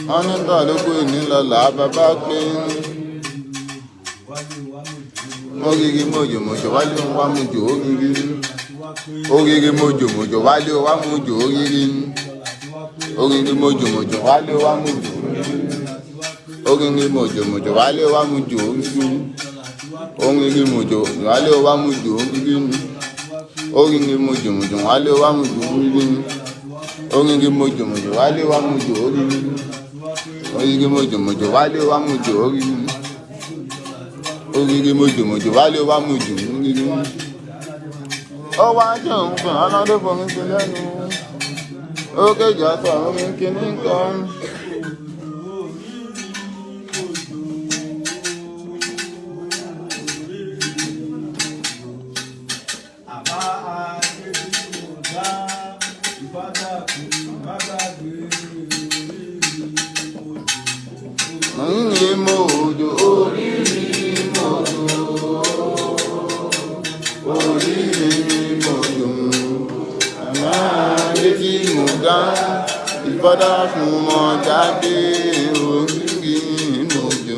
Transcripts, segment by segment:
wọ́n ní kálukú ìnílọ́lá bàbá pé oriri mojòmojò wálé wá mojò oriri mojòmojò wálé wá mojò oriri mojòmojò wálé wá mojò oriri mojòmojò wálé wá mojò oriri mojò wálé wá mojò oriri mojòmojò wálé wá mojò oriri mojòmojò wálé wá mojò oriri mojòmojò wálé wá mojò oriri mojòmojò wálé wá mojò ọwọ́ ajé òun fún ọlọ́dún fún mi sí lẹ́nu ó kéjì ọ̀sán àwọn mi kíní nǹkan. Ìfọ́dá fún ọmọ jáde orígi mojò.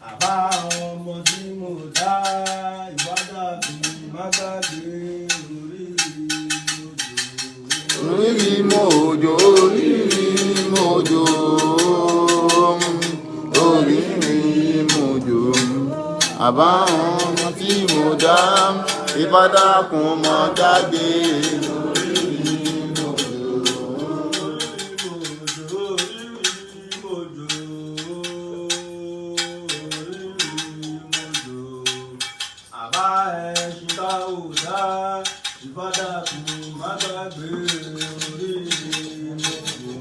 Àbá ọmọ tí mo dá ìwádà fún mágàgbé orígi mojò. Orígi mojò. Àbá ọmọ tí mo dá ìfọ́dá fún ọmọ jáde orígi mojò. Àbá ẹṣin tá ò dá ìfọ́dá fún mágàgbé orígi mojò.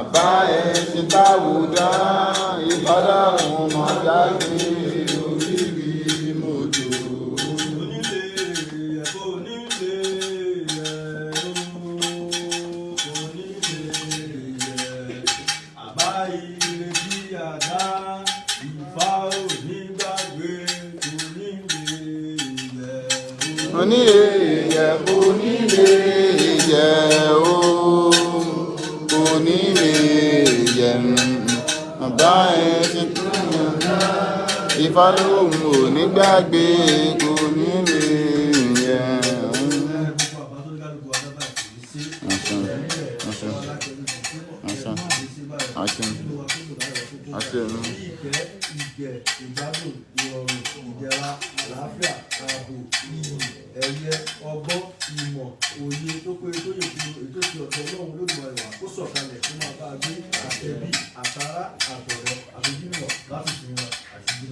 Àbá ẹṣin táwùdá ìfọ́dá fún ọmọ jáde orígi mojò. Àbá ire bí àdá ìfá òní gbàgbé onílé ìyẹ̀ onílé ìyẹ̀ onílé ìyẹ̀ àbá ẹṣin tó yàn. Ifá lóhùn ò ní gbàgbé kò ní lè yẹ. Ìgbẹ́, ìgbádùn, ìrọ̀rùn, ìdẹ̀ra, àlàáfíà, ààbò, iyì, ẹ̀yẹ, ọgbọ́n, ìmọ̀, òye tó pé tó yẹ kí ètò ti ọ̀dọ̀ Ọlọ́run Olódùmarè wá kó sọ̀kalẹ̀ kó máa bá a gbé àtẹ̀bí, àtàrà, àtọ̀rẹ́, àtòjúmọ̀ láti fi wọn àti bí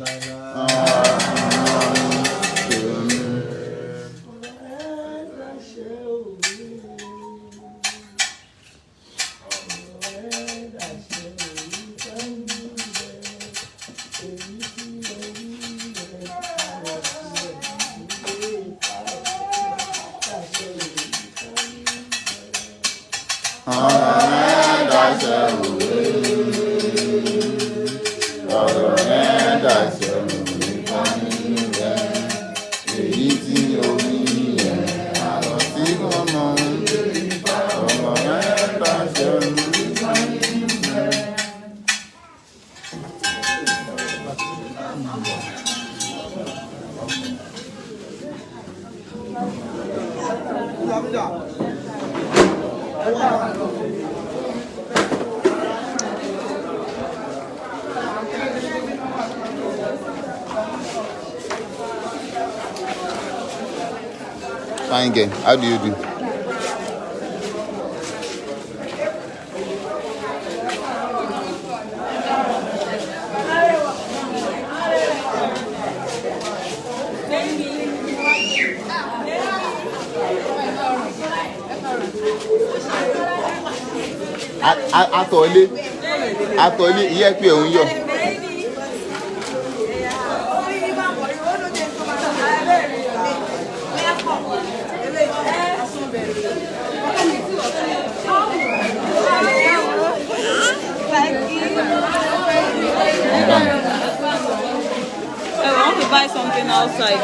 Fine girl, how do you do? Atọ̀lé iye pé òun yọ. I want to buy something outside.